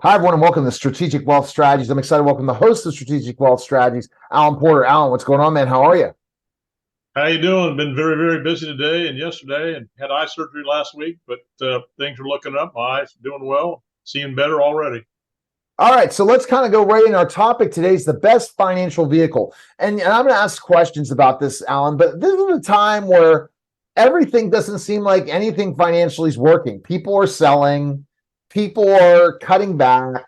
Hi, everyone, and welcome to Strategic Wealth Strategies. I'm excited to welcome the host of Strategic Wealth Strategies, Alan Porter. Alan, what's going on, man? How are you? How you doing? Been very, very busy today and yesterday, and had eye surgery last week. But things are looking up. My eyes are doing well, seeing better already. All right, so let's kind of go right in. Our topic today is the best financial vehicle. And I'm going to ask questions about this, Alan, but this is a time where everything doesn't seem like anything financially is working. People are selling, people are cutting back,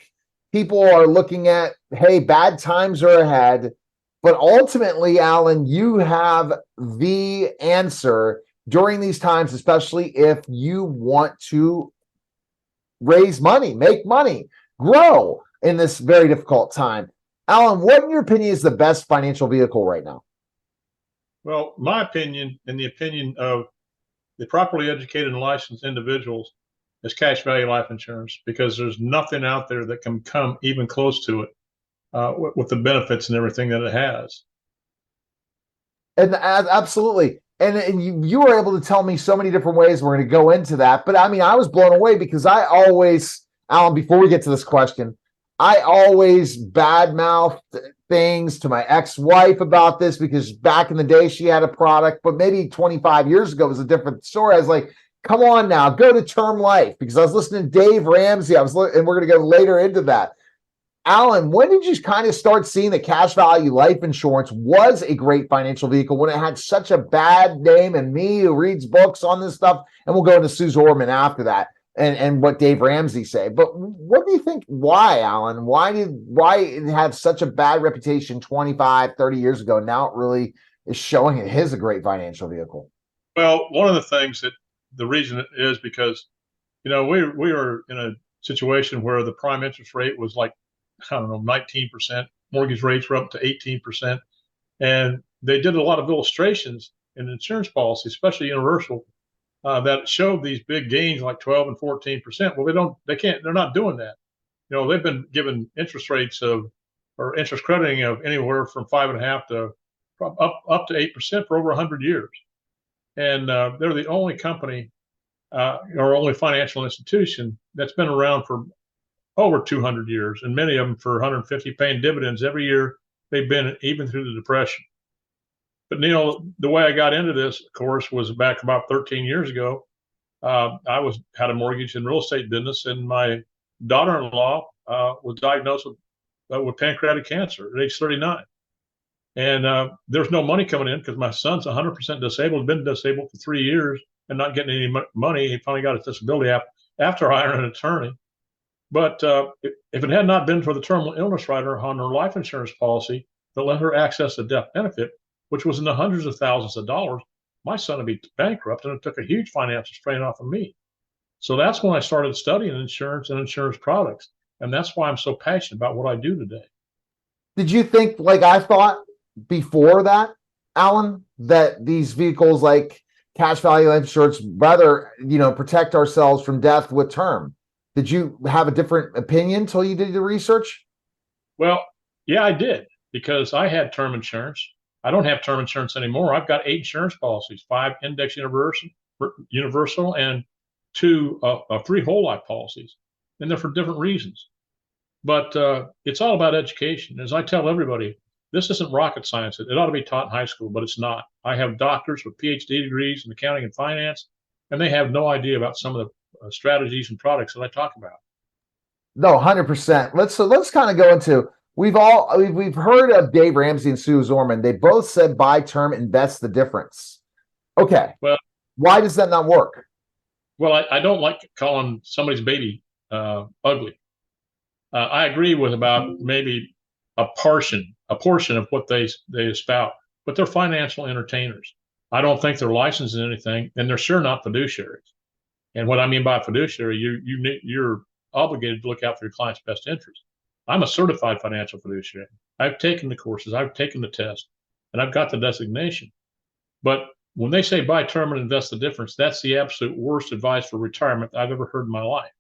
people are looking at, hey, bad times are ahead. But ultimately, Alan, you have the answer during these times, especially if you want to raise money, make money, grow in this very difficult time. Alan, what in your opinion is the best financial vehicle right now? Well, my opinion, and the opinion of the properly educated and licensed individuals, is cash value life insurance because there's nothing out there that can come even close to it with the benefits and everything that it has. And absolutely. And you were able to tell me so many different ways. We're going to go into that. But I mean, I was blown away because I always, Alan, before we get to this question, I always badmouth things to my ex-wife about this because back in the day she had a product, but maybe 25 years ago it was a different story. I was like, come on now, go to term life because I was listening to Dave Ramsey. And we're going to go later into that. Alan, when did you kind of start seeing that cash value life insurance was a great financial vehicle when it had such a bad name? And me, who reads books on this stuff, and we'll go into Sue Zorman after that and what Dave Ramsey say. But what do you think? Why, Alan? Why it had such a bad reputation 25, 30 years ago? Now it really is showing it is a great financial vehicle. Well, one of the things that the reason it is because we were in a situation where the prime interest rate was like, I don't know, 19%. Mortgage rates were up to 18%. And they did a lot of illustrations in insurance policy, especially universal, that showed these big gains like 12 and 14%. Well, they're not doing that. They've been given interest rates or interest crediting of anywhere from 5.5 to up to 8% for over 100 years. And they're the only company or only financial institution that's been around for over 200 years, and many of them for 150, paying dividends every year they've been, even through the Depression. But the way I got into this, of course, was back about 13 years ago. I had a mortgage and real estate business, and my daughter-in-law was diagnosed with pancreatic cancer at age 39. And there's no money coming in because my son's 100% disabled, been disabled for 3 years and not getting any money. He finally got his disability after hiring an attorney. But if it had not been for the terminal illness rider on her life insurance policy that let her access the death benefit, which was in the hundreds of thousands of dollars, my son would be bankrupt, and it took a huge financial strain off of me. So that's when I started studying insurance and insurance products. And that's why I'm so passionate about what I do today. Did you think, like I thought before that, Alan, that these vehicles like cash value life insurance rather, protect ourselves from death with term? Did you have a different opinion until you did the research? Well, yeah, I did because I had term insurance. I don't have term insurance anymore. I've got 8 insurance policies, 5 index universal and 3 whole life policies. And they're for different reasons. But it's all about education. As I tell everybody, this isn't rocket science. It ought to be taught in high school, but it's not. I have doctors with PhD degrees in accounting and finance, and they have no idea about some of the strategies and products that I talk about. No, 100%. Let's kind of go into we've heard of Dave Ramsey and Sue Zorman. They both said buy term, invest the difference. Okay. Well, Why does that not work? well, I don't like calling somebody's baby ugly. I agree with about maybe a portion of what they espouse, but they're financial entertainers. I don't think they're licensed in anything, and they're sure not fiduciaries. And what I mean by fiduciary, you're obligated to look out for your client's best interest. I'm a certified financial fiduciary. I've taken the courses, I've taken the test, and I've got the designation. But when they say buy term and invest the difference, that's the absolute worst advice for retirement I've ever heard in my life.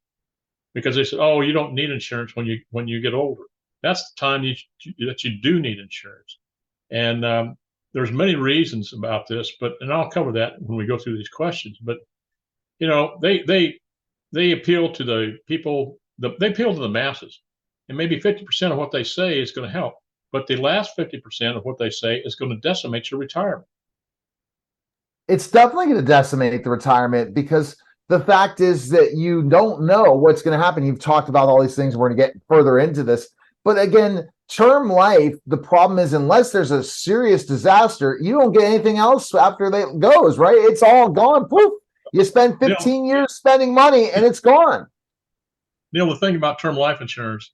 Because they said, "Oh, you don't need insurance when you get older." That's the time that you do need insurance. And there's many reasons about this, and I'll cover that when we go through these questions. But they appeal to the people they appeal to the masses, and maybe 50% of what they say is going to help, but the last 50% of what they say is going to decimate your retirement. It's definitely going to decimate the retirement because the fact is that you don't know what's going to happen. You've talked about all these things. We're going to get further into this. But again, term life, the problem is unless there's a serious disaster, you don't get anything else after that goes, right? It's all gone. Poof. You spend 15 years spending money and it's gone. Neil, the thing about term life insurance,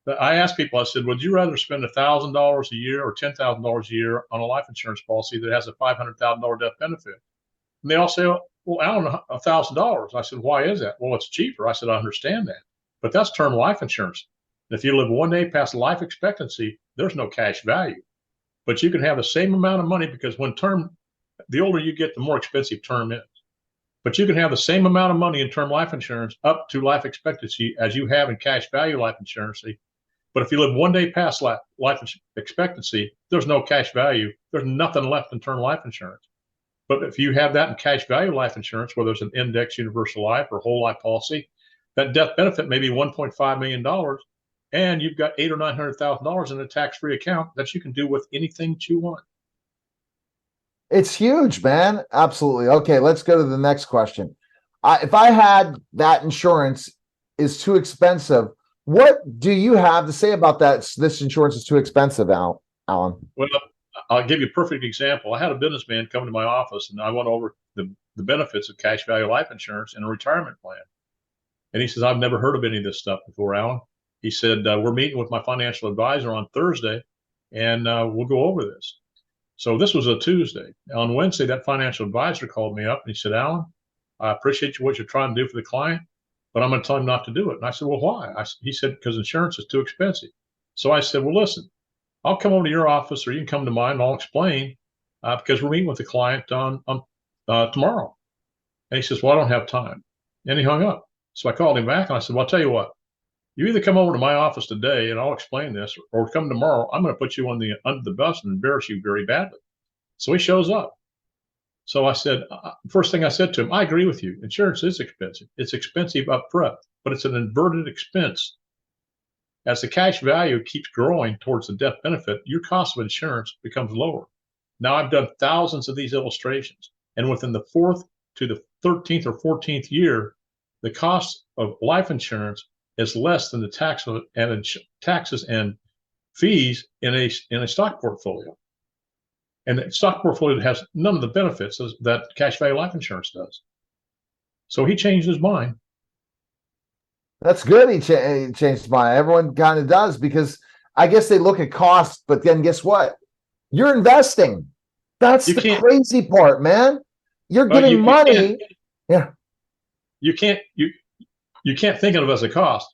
that I asked people, I said, would you rather spend $1,000 a year or $10,000 a year on a life insurance policy that has a $500,000 death benefit? And they all say, well, Alan, $1,000. I said, why is that? Well, it's cheaper. I said, I understand that, but that's term life insurance. And if you live one day past life expectancy, there's no cash value, but you can have the same amount of money because the older you get, the more expensive term is. But you can have the same amount of money in term life insurance up to life expectancy as you have in cash value life insurance. But if you live one day past life expectancy, there's no cash value. There's nothing left in term life insurance. But if you have that in cash value life insurance, whether it's an index universal life or whole life policy, that death benefit may be $1.5 million, and you've got $800,000 or $900,000 in a tax-free account that you can do with anything that you want. It's huge, man. Absolutely. Okay, let's go to the next question. If I had that insurance is too expensive, what do you have to say about that? This insurance is too expensive, Alan. Well, I'll give you a perfect example. I had a businessman come to my office, and I went over the benefits of cash value life insurance and a retirement plan. And he says, I've never heard of any of this stuff before, Alan. He said, we're meeting with my financial advisor on Thursday, and we'll go over this. So this was a Tuesday. On Wednesday, that financial advisor called me up and he said, Alan, I appreciate what you're trying to do for the client, but I'm going to tell him not to do it. And I said, well, why? He said, because insurance is too expensive. So I said, well, listen, I'll come over to your office or you can come to mine and I'll explain because we're meeting with the client on tomorrow. And he says, well, I don't have time. And he hung up. So I called him back and I said, well, I'll tell you what, you either come over to my office today and I'll explain this, or come tomorrow. I'm going to put you under the bus and embarrass you very badly. So he shows up. So I said, first thing I said to him, I agree with you. Insurance is expensive. It's expensive up front, but it's an inverted expense. As the cash value keeps growing towards the death benefit, your cost of insurance becomes lower. Now I've done thousands of these illustrations, and within the 4th to the 13th or 14th year, the cost of life insurance is less than the taxes and fees in a stock portfolio. And the stock portfolio has none of the benefits that cash value life insurance does. So he changed his mind. That's good. He changed his mind. Everyone kind of does because I guess they look at cost, but then guess what? You're investing. That's the crazy part, man. You're getting money. Yeah. You can't think of it as a cost,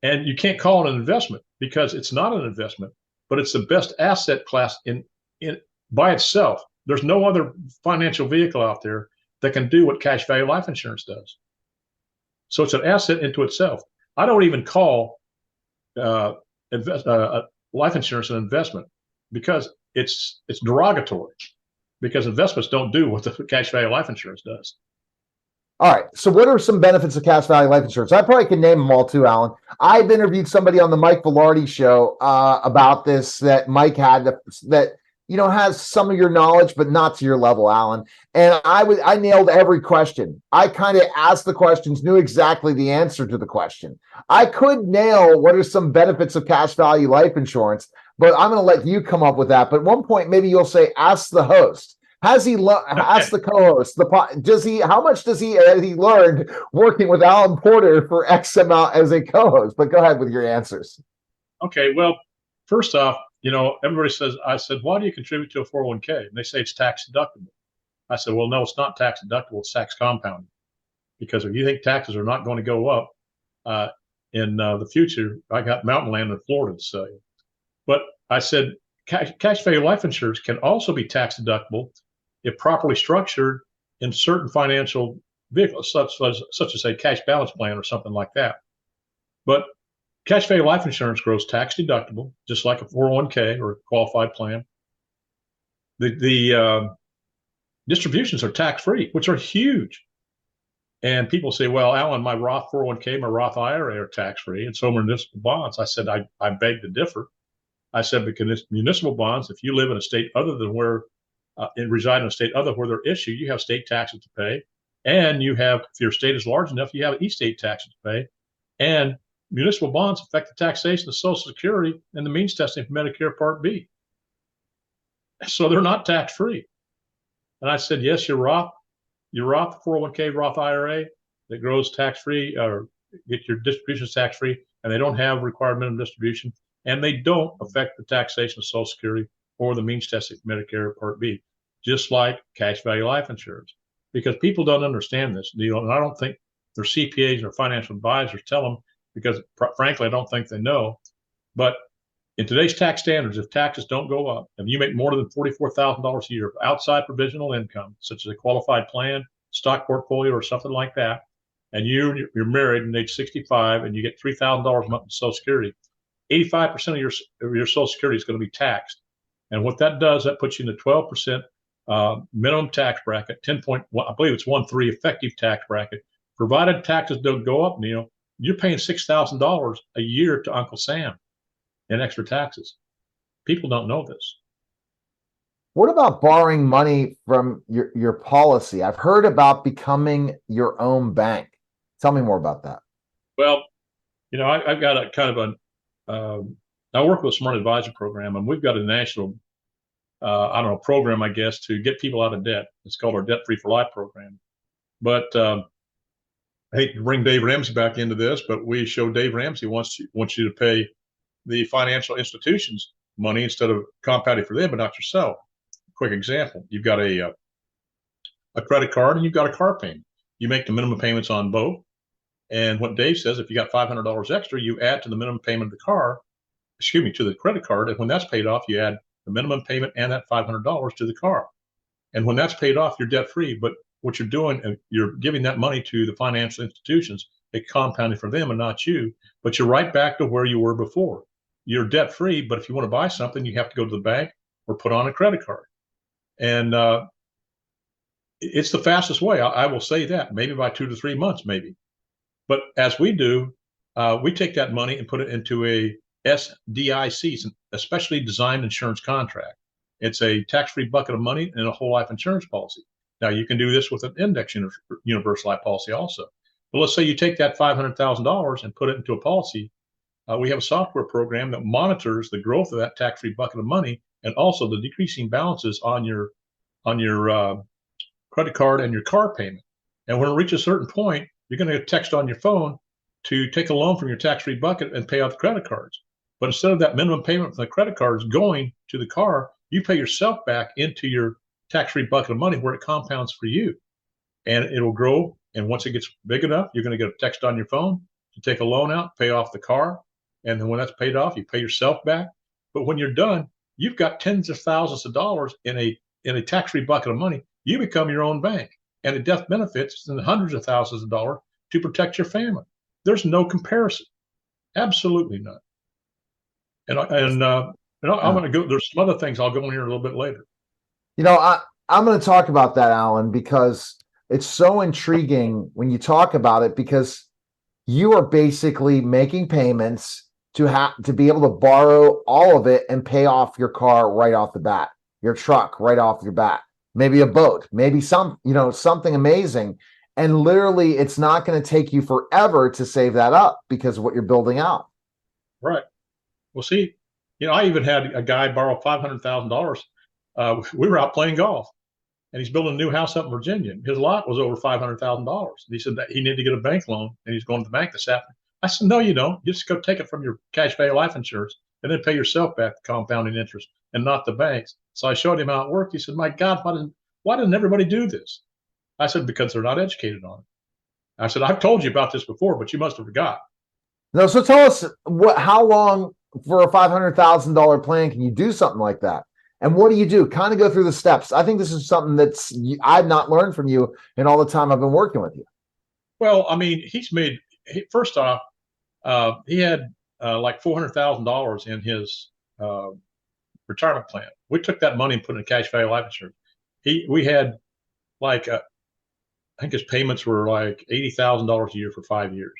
and you can't call it an investment because it's not an investment, but it's the best asset class in by itself. There's no other financial vehicle out there that can do what cash value life insurance does. So it's an asset into itself. I don't even call life insurance an investment because it's derogatory, because investments don't do what the cash value life insurance does. All right. So what are some benefits of cash value life insurance? I probably can name them all too, Alan. I've interviewed somebody on the Mike Velarde show about this that Mike had that has some of your knowledge, but not to your level, Alan. And I nailed every question. I kind of asked the questions, knew exactly the answer to the question. I could nail what are some benefits of cash value life insurance, but I'm going to let you come up with that. But at one point, maybe you'll say, ask the host. Has he asked the co-host? How much has he learned working with Alan Porter for X amount as a co-host? But go ahead with your answers. Okay. Well, first off, everybody says, I said, why do you contribute to a 401k? And they say it's tax deductible. I said, well, no, it's not tax deductible. It's tax compounding. Because if you think taxes are not going to go up in the future, I got mountain land in Florida to sell you. But I said, cash value life insurance can also be tax deductible if properly structured in certain financial vehicles, such as a cash balance plan or something like that. But cash value life insurance grows tax deductible, just like a 401k or a qualified plan. The distributions are tax free, which are huge. And people say, well, Alan, my Roth 401k, my Roth IRA are tax free, and so are municipal bonds. I said, I beg to differ. I said, because municipal bonds, if you live in a state other than where, and reside in a state other where they're issued, you have state taxes to pay. And you have, if your state is large enough, you have e-state taxes to pay. And municipal bonds affect the taxation of Social Security and the means testing for Medicare Part B. So they're not tax free. And I said, yes, your Roth 401k, Roth IRA that grows tax free or get your distributions tax free, and they don't have required minimum distribution, and they don't affect the taxation of Social Security or the means testing for Medicare Part B, just like cash value life insurance. Because people don't understand this deal, and I don't think their CPAs or financial advisors tell them, because frankly, I don't think they know. But in today's tax standards, if taxes don't go up, and you make more than $44,000 a year of outside provisional income, such as a qualified plan, stock portfolio, or something like that, and you're married and age 65 and you get $3,000 a month in Social Security, 85% of your Social Security is going to be taxed. And what that does, that puts you in the 12% minimum tax bracket, 10.1, I believe it's 1.3 effective tax bracket. Provided taxes don't go up, Neil, you're paying $6,000 a year to Uncle Sam in extra taxes. People don't know this. What about borrowing money from your policy? I've heard about becoming your own bank. Tell me more about that. Well, I've got a kind of I work with a Smart Advisor program, and we've got a national, program, I guess, to get people out of debt. It's called our Debt Free for Life program. But I hate to bring Dave Ramsey back into this, but we show Dave Ramsey wants you to pay the financial institutions money instead of compounding for them, but not yourself. Quick example: you've got a credit card and you've got a car payment. You make the minimum payments on both, and what Dave says, if you got $500 extra, you add to the minimum payment of the to the credit card, and when that's paid off, you add the minimum payment and that $500 to the car. And when that's paid off, you're debt free. But what you're doing, you're giving that money to the financial institutions. It compounded for them and not you, but you're right back to where you were before. You're debt free, but if you want to buy something, you have to go to the bank or put on a credit card. And it's the fastest way. I will say that, maybe by 2 to 3 months, maybe. But as we do, we take that money and put it into a SDIC, a specially designed insurance contract. It's a tax-free bucket of money and a whole life insurance policy. Now, you can do this with an index universal life policy also. But let's say you take that $500,000 and put it into a policy. We have a software program that monitors the growth of that tax-free bucket of money and also the decreasing balances on your credit card and your car payment. And when it reaches a certain point, you're going to get a text on your phone to take a loan from your tax-free bucket and pay off the credit cards. But instead of that minimum payment from the credit cards going to the car, you pay yourself back into your tax-free bucket of money where it compounds for you. And it'll grow. And once it gets big enough, you're going to get a text on your phone to take a loan out, pay off the car. And then when that's paid off, you pay yourself back. But when you're done, you've got tens of thousands of dollars in a tax-free bucket of money. You become your own bank. And the death benefits in hundreds of thousands of dollars to protect your family. There's no comparison. Absolutely none. And I'm going to go. There's some other things I'll go in here a little bit later. I'm going to talk about that, Alan, because it's so intriguing when you talk about it, because you are basically making payments to be able to borrow all of it and pay off your car right off the bat, your truck right off your bat, maybe a boat, maybe something amazing. And literally, it's not going to take you forever to save that up because of what you're building out. Right. Well, see, I even had a guy borrow $500,000. We were out playing golf, and he's building a new house up in Virginia. His lot was over $500,000. And he said that he needed to get a bank loan, and he's going to the bank this afternoon. I said, no, you don't. You just go take it from your cash value life insurance and then pay yourself back the compounding interest and not the banks. So I showed him how it worked. He said, my God, why didn't everybody do this? I said, because they're not educated on it. I said, I've told you about this before, but you must have forgot. No, so tell us how long for a $500,000 plan can you do something like that? And what do you do? Kind of go through the steps. I think this is something I've not learned from you in all the time I've been working with you. Well, I mean, first off, he had like $400,000 in his retirement plan. We took that money and put it in cash value life insurance. We had like I think his payments were like $80,000 a year for 5 years.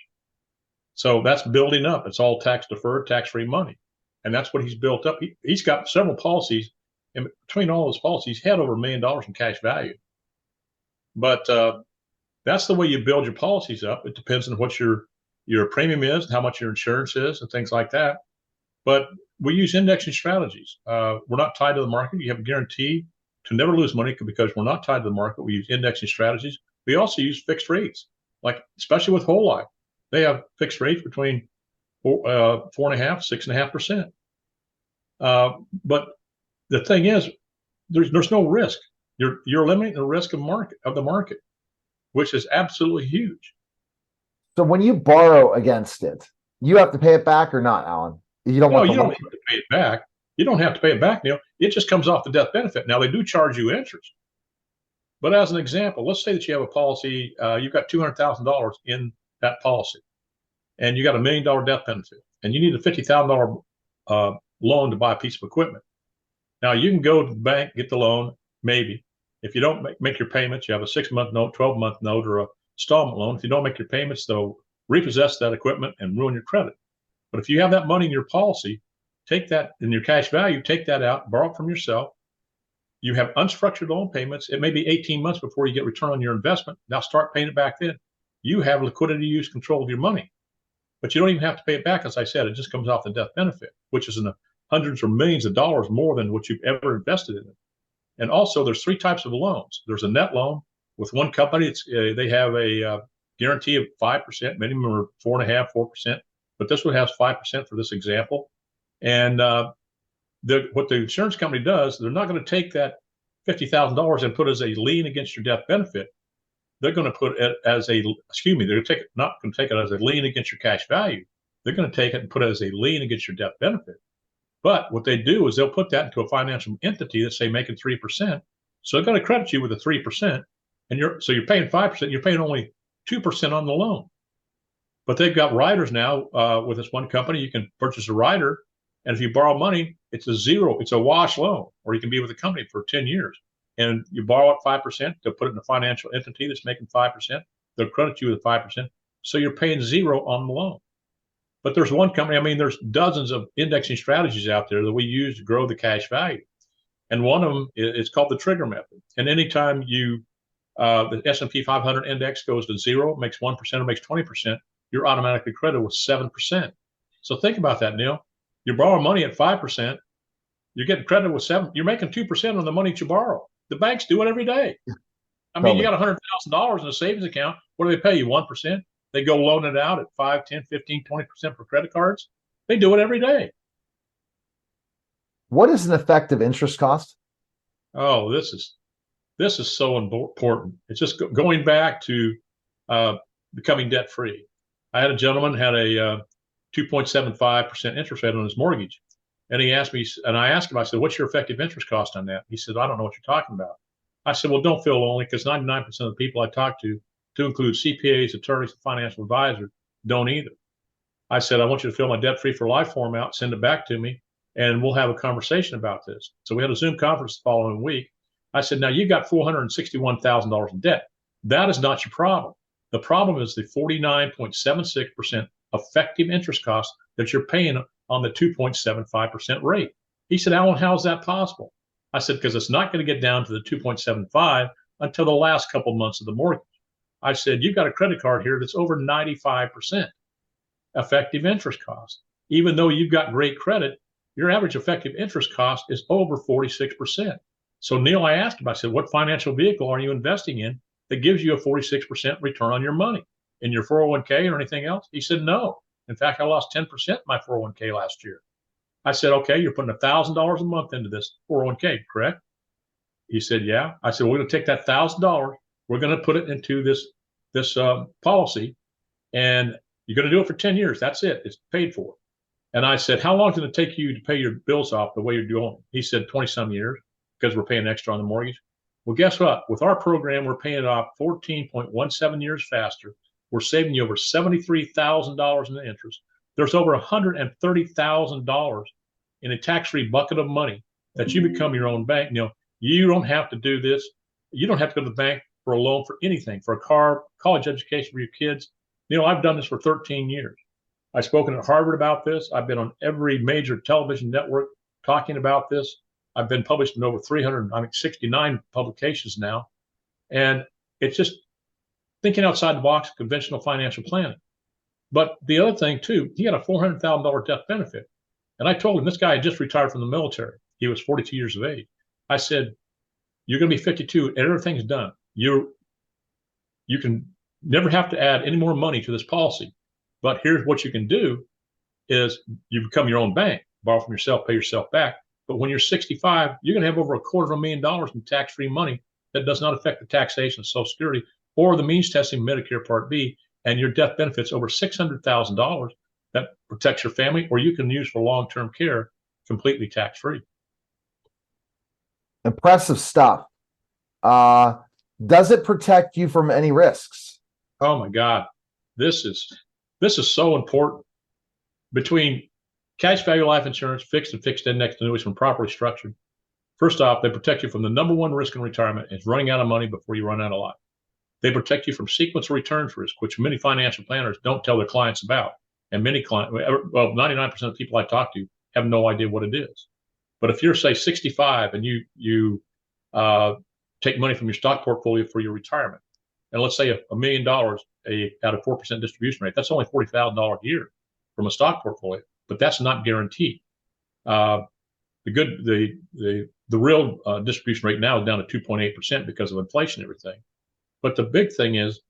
So that's building up. It's all tax deferred, tax free money. And that's what he's built up. He's got several policies. And between all those policies, he had over $1 million in cash value. But that's the way you build your policies up. It depends on what your premium is, and how much your insurance is, and things like that. But we use indexing strategies. We're not tied to the market. You have a guarantee to never lose money because we're not tied to the market. We use indexing strategies. We also use fixed rates, like especially with whole life. They have fixed rates between 4.5%, 6.5%. But the thing is, there's no risk. You're limiting the risk of the market, which is absolutely huge. So when you borrow against it, you have to pay it back or not, Alan? You don't No, want you don't have to pay it back. You don't have to pay it back, Neil. It just comes off the death benefit. Now they do charge you interest. But as an example, let's say that you have a policy, you've got $200,000 in that policy, and you got $1 million death benefit, and you need a $50,000 loan to buy a piece of equipment. Now you can go to the bank, get the loan, maybe. If you don't make your payments, you have a 6-month note, 12-month note, or a installment loan. If you don't make your payments, they'll repossess that equipment and ruin your credit. But if you have that money in your policy, take that in your cash value, take that out, borrow it from yourself. You have unstructured loan payments. It may be 18 months before you get return on your investment. Now start paying it back then. You have liquidity use control of your money. But you don't even have to pay it back. As I said, it just comes off the death benefit, which is in the hundreds or millions of dollars more than what you've ever invested in it. And also, there's 3 types of loans. There's a net loan with one company. They have a guarantee of 5%, minimum or 4.5%, 4%. But this one has 5% for this example. And what the insurance company does, they're not going to take that $50,000 and put it as a lien against your death benefit. They're going to put it as they're not going to take it as a lien against your cash value. They're going to take it and put it as a lien against your death benefit. But what they do is they'll put that into a financial entity that's, say, making 3%. So they're going to credit you with a 3%, and you're paying 5%. You're paying only 2% on the loan. But they've got riders now with this one company. You can purchase a rider, and if you borrow money, it's a zero. It's a wash loan, or you can be with a company for 10 years. And you borrow at 5%, they'll put it in a financial entity that's making 5%. They'll credit you with 5%. So you're paying zero on the loan. But there's one company, I mean, there's dozens of indexing strategies out there that we use to grow the cash value. And one of them is called the trigger method. And anytime the S&P 500 index goes to zero, makes 1% or makes 20%, you're automatically credited with 7%. So think about that, Neil. You borrow money at 5%, you're getting credited with 7%. You're making 2% on the money that you borrow. The banks do it every day. I mean, you got $100,000 in a savings account. What do they pay you? 1%? They go loan it out at 5, 10, 15, 20% for credit cards. They do it every day. What is an effective interest cost? Oh, this is so important. It's just going back to becoming debt free. I had a gentleman had a 2.75% interest rate on his mortgage, and he asked me, and I asked him, I said, "What's your effective interest cost on that?" He said, "I don't know what you're talking about." I said, "Well, don't feel lonely, because 99% of the people I talk to include CPAs, attorneys, and financial advisors, don't either." I said, "I want you to fill my debt free for life form out, send it back to me, and we'll have a conversation about this." So we had a Zoom conference the following week. I said, "Now you got $461,000 in debt. That is not your problem. The problem is the 49.76% effective interest cost that you're paying on the 2.75% rate." He said, "Alan, how is that possible?" I said, "Because it's not going to get down to the 2.75 until the last couple of months of the mortgage." I said, "You've got a credit card here that's over 95% effective interest cost. Even though you've got great credit, your average effective interest cost is over 46%. So, Neil, I asked him, I said, "What financial vehicle are you investing in that gives you a 46% return on your money? In your 401k or anything else?" He said, "No. In fact, I lost 10% in my 401k last year." I said, "Okay, you're putting $1,000 a month into this 401k, correct?" He said, "Yeah." I said, "We're going to take that $1,000. We're going to put it into this policy, and you're going to do it for 10 years. That's it. It's paid for." And I said, "How long is it going to take you to pay your bills off the way you're doing?" He said, 20 some years, because we're paying extra on the mortgage. Well, guess what? With our program, we're paying it off 14.17 years faster. We're saving you over $73,000 in the interest. There's over $130,000 in a tax-free bucket of money that you become your own bank. You know, you don't have to do this. You don't have to go to the bank for a loan for anything, for a car, college education for your kids. I've done this for 13 years. I've spoken at Harvard about this. I've been on every major television network talking about this. I've been published in over 69 publications now. And it's just thinking outside the box, conventional financial planning. But the other thing, too, he had a $400,000 death benefit. And I told him, this guy had just retired from the military. He was 42 years of age. I said, you're going to be 52 and everything's done. You can never have to add any more money to this policy. But here's what you can do is you become your own bank, borrow from yourself, pay yourself back. But when you're 65, you're going to have over $250,000 in tax-free money that does not affect the taxation of Social Security or the means testing Medicare Part B, and your death benefits over $600,000 that protects your family, or you can use for long-term care completely tax-free. Impressive stuff. Does it protect you from any risks? Oh my God, this is so important. Between cash value life insurance, fixed and fixed index annuities when properly structured, first off, they protect you from the number one risk in retirement is running out of money before you run out of life. They protect you from sequence of returns risk, which many financial planners don't tell their clients about. And many clients, well, 99% of people I talk to have no idea what it is. But if you're, say, 65 and you take money from your stock portfolio for your retirement, and let's say $1 million at a 4% distribution rate, that's only $40,000 a year from a stock portfolio, but that's not guaranteed. The real distribution rate now is down to 2.8% because of inflation and everything. But the big thing is,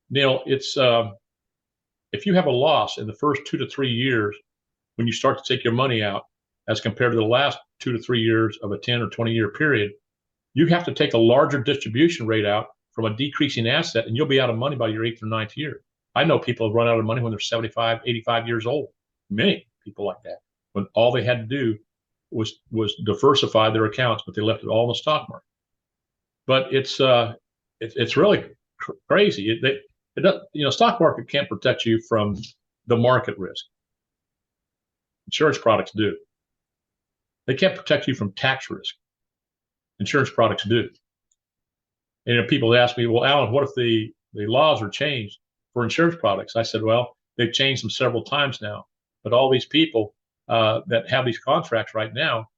Neil, it's if you have a loss in the first 2 to 3 years when you start to take your money out, as compared to the last 2 to 3 years of a 10 or 20 year period, you have to take a larger distribution rate out from a decreasing asset, and you'll be out of money by your 8th or 9th year. I know people have run out of money when they're 75, 85 years old. Many people like that, when all they had to do was diversify their accounts, but they left it all in the stock market. But it's really crazy. It does, stock market can't protect you from the market risk. Insurance products do. They can't protect you from tax risk. Insurance products do. And people ask me, well, Alan, what if the laws are changed for insurance products? I said, well, they've changed them several times now. But all these people that have these contracts right now,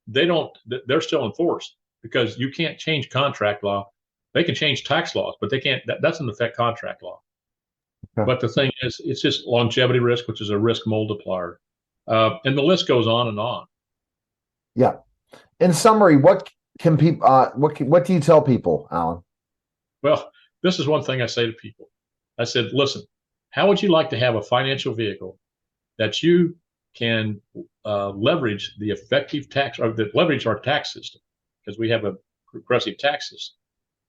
they're still enforced because you can't change contract law. They can change tax laws, but they can't, that doesn't affect contract law. Okay. But the thing is, it's just longevity risk, which is a risk multiplier. And the list goes on and on. Yeah. In summary, what can people, what do you tell people, Alan? Well, this is one thing I say to people. I said, listen, how would you like to have a financial vehicle that you can leverage the effective tax, or that leverage our tax system, because we have a progressive tax system.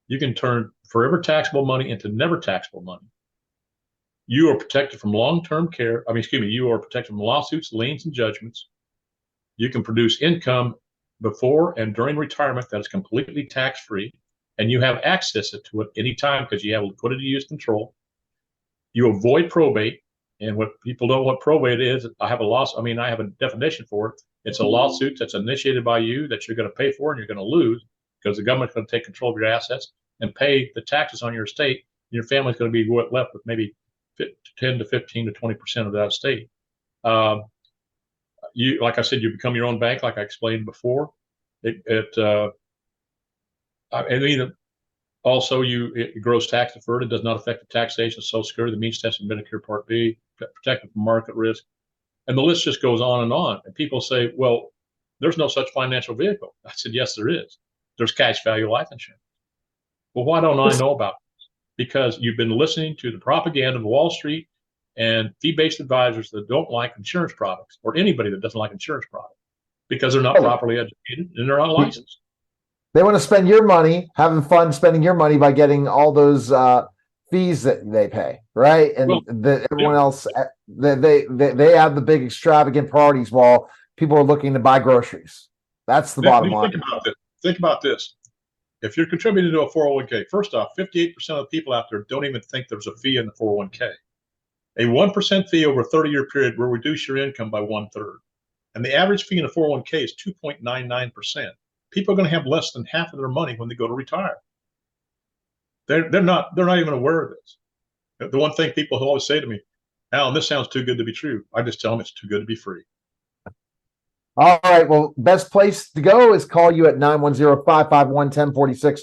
You can turn forever taxable money into never taxable money. You are protected from long-term care. You are protected from lawsuits, liens, and judgments. You can produce income before and during retirement that is completely tax-free, and you have access to it anytime because you have liquidity use control. You avoid probate. And what people don't know what probate is, I have a definition for it. It's a lawsuit that's initiated by you that you're going to pay for and you're going to lose because the government's going to take control of your assets and pay the taxes on your estate. And your family's going to be left with maybe 10 to 15 to 20% of that estate. Like I said, you become your own bank, like I explained before. Also, it grows tax deferred. It does not affect the taxation of Social Security, the means testing Medicare Part B, protected from market risk. And the list just goes on and on. And people say, well, there's no such financial vehicle. I said, yes, there is. There's cash value life insurance. Well, why don't I know about this? Because you've been listening to the propaganda of Wall Street and fee-based advisors that don't like insurance products, or anybody that doesn't like insurance products, because they're not properly educated and they're not licensed. They want to spend your money, having fun spending your money by getting all those fees that they pay, right? And everyone else, they have the big extravagant parties while people are looking to buy groceries. That's the bottom line. Think about this. If you're contributing to a 401k, first off, 58% of the people out there don't even think there's a fee in the 401k. A 1% fee over a 30-year period will reduce your income by 1/3. And the average fee in a 401k is 2.99%. People are going to have less than half of their money when they go to retire. they're not even aware of this. The one thing people always say to me, Alan, this sounds too good to be true. I just tell them it's too good to be free. All right. Well, best place to go is call you at 910-551-1046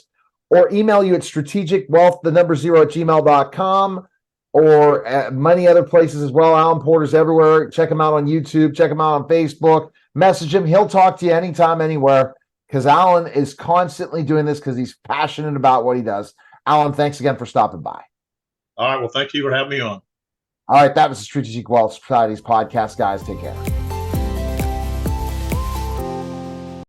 or email you at strategicwealth0 or many other places as well. Alan Porter's everywhere. Check him out on YouTube. Check him out on Facebook. Message him. He'll talk to you anytime, anywhere, because Alan is constantly doing this because he's passionate about what he does. Alan, thanks again for stopping by. All right. Well, thank you for having me on. All right. That was the Strategic Wealth Society's podcast, guys. Take care.